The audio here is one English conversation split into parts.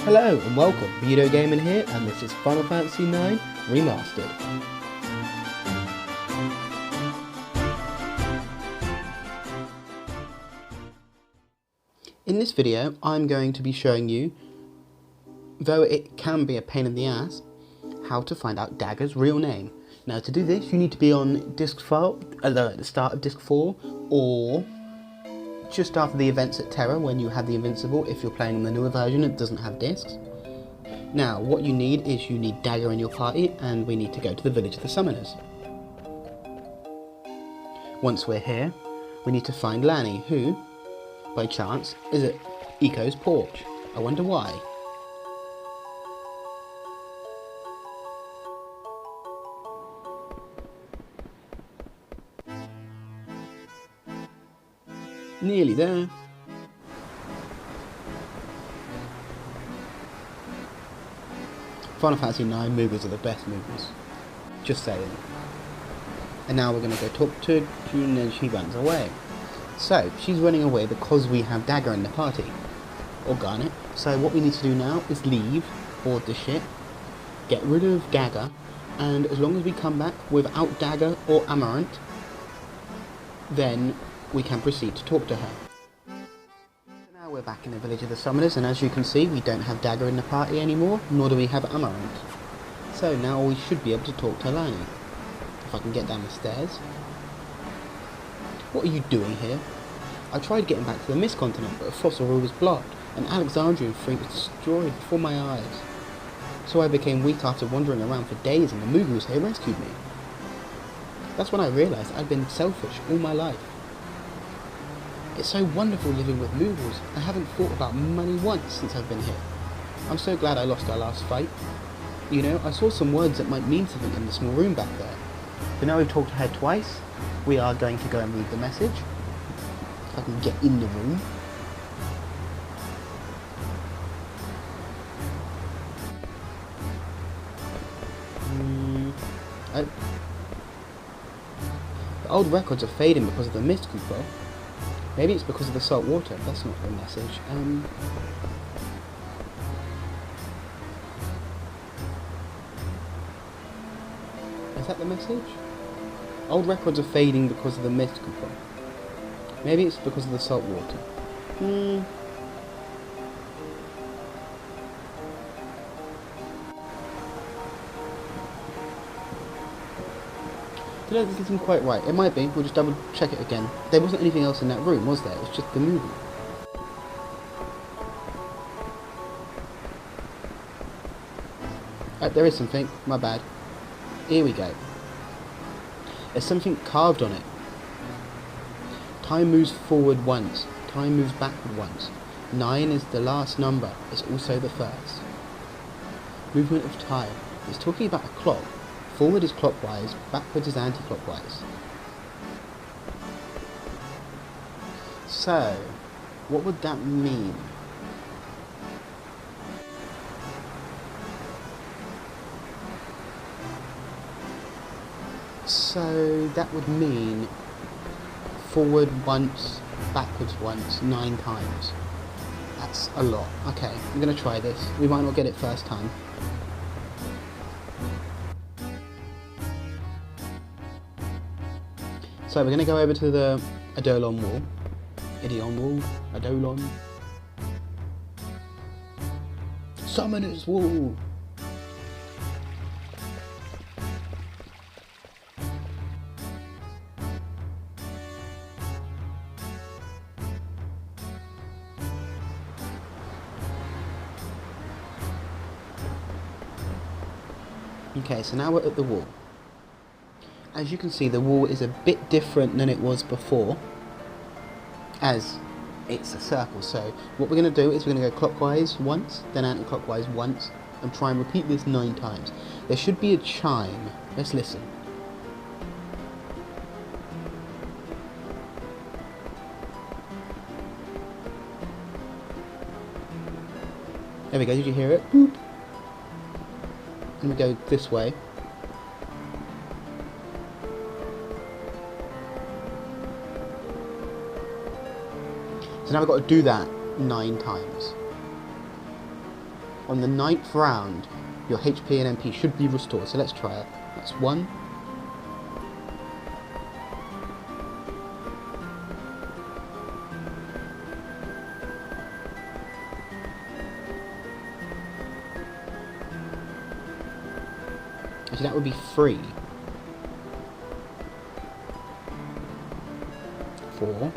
Hello and welcome, Video Gaming here, and this is Final Fantasy IX Remastered. In this video, I'm going to be showing you, though it can be a pain in the ass, how to find out Dagger's real name. Now to do this, you need to be on disc 4, at the start of disc 4, or just after the events at Terra when you have the Invincible. If you're playing on the newer version, it doesn't have discs. Now, what you need is you need Dagger in your party, and we need to go to the Village of the Summoners. Once we're here, we need to find Lanny, who, by chance, is at Eco's porch. I wonder why. Nearly there. Final Fantasy IX movies are the best movies. Just saying. And now we're going to go talk to June, and she runs away. So, she's running away because we have Dagger in the party. Or Garnet. So what we need to do now is leave, board the ship, get rid of Dagger, and as long as we come back without Dagger or Amaranth, then we can proceed to talk to her. Now we're back in the Village of the Summoners, and as you can see, we don't have Dagger in the party anymore, nor do we have Amaranth. So now we should be able to talk to Lanny. If I can get down the stairs. What are you doing here? I tried getting back to the Mist Continent, but a fossil rule was blocked, and Alexandrian fleet was destroyed before my eyes. So I became weak after wandering around for days, and the Moogles here rescued me. That's when I realised I'd been selfish all my life. It's so wonderful living with Moogles. I haven't thought about money once since I've been here. I'm so glad I lost our last fight. You know, I saw some words that might mean something in the small room back there. But now we've talked to her twice, we are going to go and read the message. If I can get in the room. The old records are fading because of the mist control. Maybe it's because of the salt water. That's not the message. Is that the message? Old records are fading because of the mist control. Maybe it's because of the salt water. That doesn't seem quite right. It might be. We'll just double check it again. There wasn't anything else in that room, was there? It was just the movie. Oh, there is something. My bad. Here we go. There's something carved on it. Time moves forward once. Time moves backward once. 9 is the last number. It's also the first. Movement of time. It's talking about a clock. Forward is clockwise, backwards is anti-clockwise. So, what would that mean? So, that would mean forward once, backwards once, 9 times. That's a lot. Okay, I'm going to try this. We might not get it first time. So we're going to go over to the Eidolon wall. Eidolon wall? Eidolon. Summoner's wall! Okay, so now we're at the wall. As you can see, the wall is a bit different than it was before, as it's a circle. So what we're going to do is we're going to go clockwise once, then anti-clockwise once, and try and repeat this 9 times. There should be a chime. Let's listen. There we go, did you hear it? Boop. And we go this way. So now we've got to do that 9 times. On the 9th round, your HP and MP should be restored, so let's try it. That's 1. Actually, that would be 3. 4.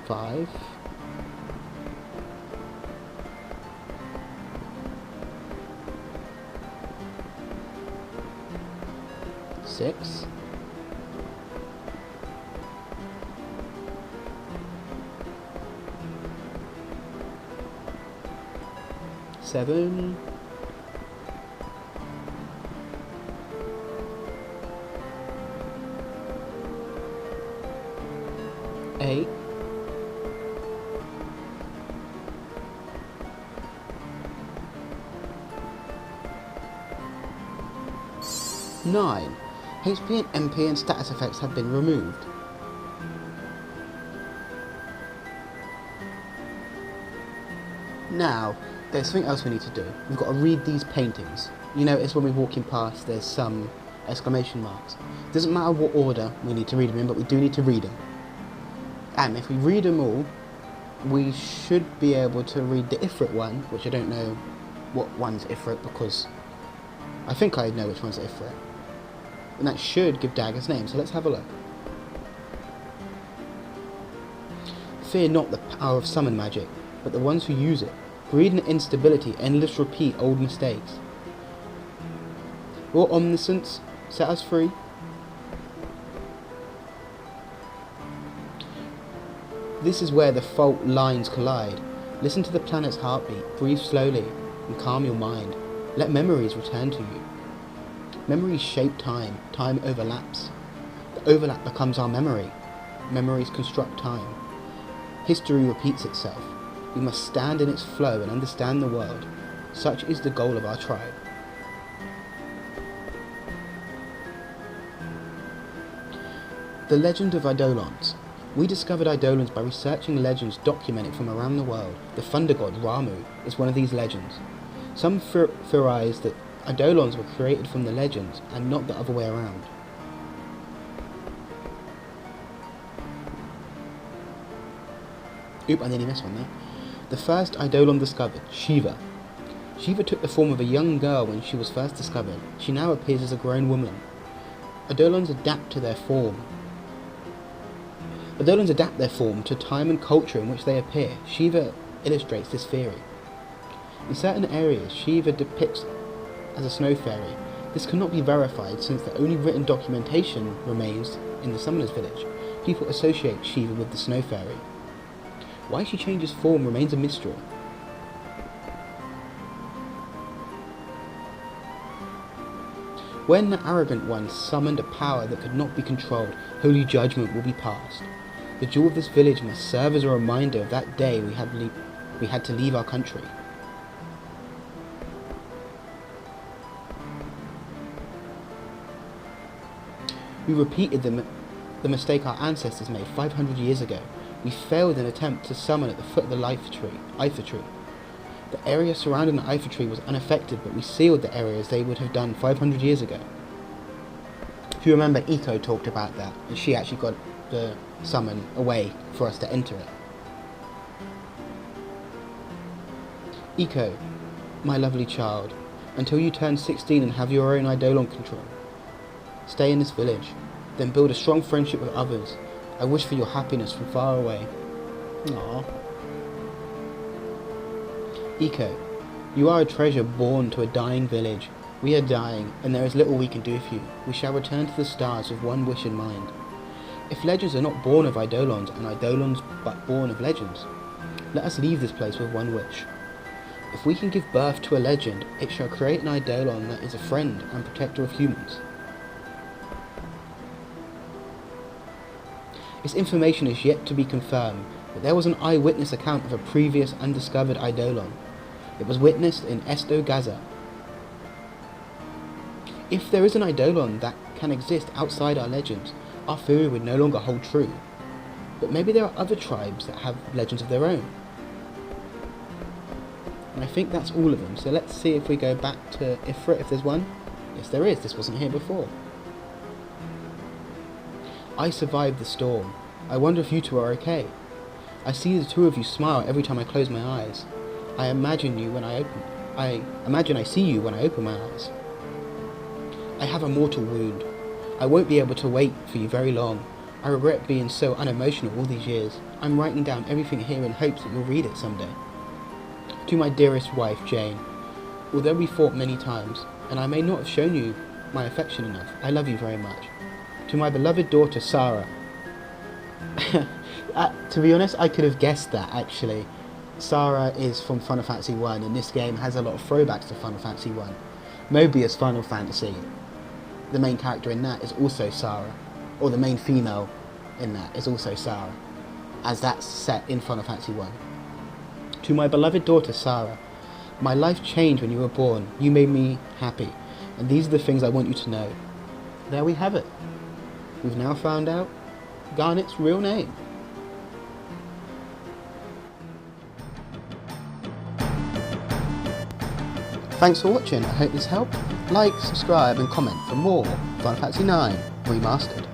5. 6. 7. 8. 9. HP and MP and status effects have been removed. Now, there's something else we need to do. We've got to read these paintings. You notice when we're walking past, there's some exclamation marks. Doesn't matter what order we need to read them in, but we do need to read them. And if we read them all, we should be able to read the Ifrit one, which I don't know what one's Ifrit, because I think I know which one's Ifrit. And that should give Dagger's name, so let's have a look. Fear not the power of summon magic, but the ones who use it. Greed and instability, endless repeat old mistakes. Your omniscience, set us free. This is where the fault lines collide. Listen to the planet's heartbeat, breathe slowly, and calm your mind. Let memories return to you. Memories shape time, time overlaps. The overlap becomes our memory. Memories construct time. History repeats itself. We must stand in its flow and understand the world. Such is the goal of our tribe. The Legend of Eidolons. We discovered Eidolons by researching legends documented from around the world. The thunder god Ramu is one of these legends. Some theorize that Eidolons were created from the legends and not the other way around. Oop, I nearly missed one there. The first Eidolon discovered, Shiva. Shiva took the form of a young girl when she was first discovered. She now appears as a grown woman. Eidolons adapt their form to time and culture in which they appear. Shiva illustrates this theory. In certain areas, Shiva depicts as a snow fairy. This cannot be verified since the only written documentation remains in the summoner's village. People associate Shiva with the snow fairy. Why she changes form remains a mystery. When the arrogant one summoned a power that could not be controlled, holy judgment will be passed. The jewel of this village must serve as a reminder of that day we had to leave our country. We repeated the mistake our ancestors made 500 years ago. We failed in an attempt to summon at the foot of the Eiffel tree. The area surrounding the Eiffel tree was unaffected, but we sealed the area as they would have done 500 years ago. If you remember, Eco talked about that, and she actually got the summon away for us to enter it. Eco, my lovely child, until you turn 16 and have your own Eidolon control. Stay in this village, then build a strong friendship with others. I wish for your happiness from far away. Aww. Eco, you are a treasure born to a dying village. We are dying, and there is little we can do for you. We shall return to the stars with one wish in mind. If legends are not born of Eidolons, and Eidolons but born of legends, let us leave this place with one wish. If we can give birth to a legend, it shall create an Eidolon that is a friend and protector of humans. This information is yet to be confirmed, but there was an eyewitness account of a previous undiscovered Eidolon. It was witnessed in Esto Gaza. If there is an Eidolon that can exist outside our legends, our theory would no longer hold true. But maybe there are other tribes that have legends of their own. And I think that's all of them. So let's see if we go back to Ifrit, if there's one. Yes, there is. This wasn't here before. I survived the storm. I wonder if you two are okay. I see the two of you smile every time I close my eyes. I imagine I see you when I open my eyes. I have a mortal wound. I won't be able to wait for you very long. I regret being so unemotional all these years. I'm writing down everything here in hopes that you'll read it someday. To my dearest wife, Jane, although we fought many times, and I may not have shown you my affection enough, I love you very much. To my beloved daughter, Sarah. To be honest, I could have guessed that, actually. Sarah is from Final Fantasy 1, and this game has a lot of throwbacks to Final Fantasy 1. Mobius Final Fantasy, the main character in that is also Sarah, or the main female in that is also Sarah, as that's set in Final Fantasy 1. To my beloved daughter, Sarah, my life changed when you were born. You made me happy, and these are the things I want you to know. There we have it. We've now found out Garnet's real name. Thanks for watching, I hope this helped. Like, subscribe and comment for more Final Fantasy IX Remastered.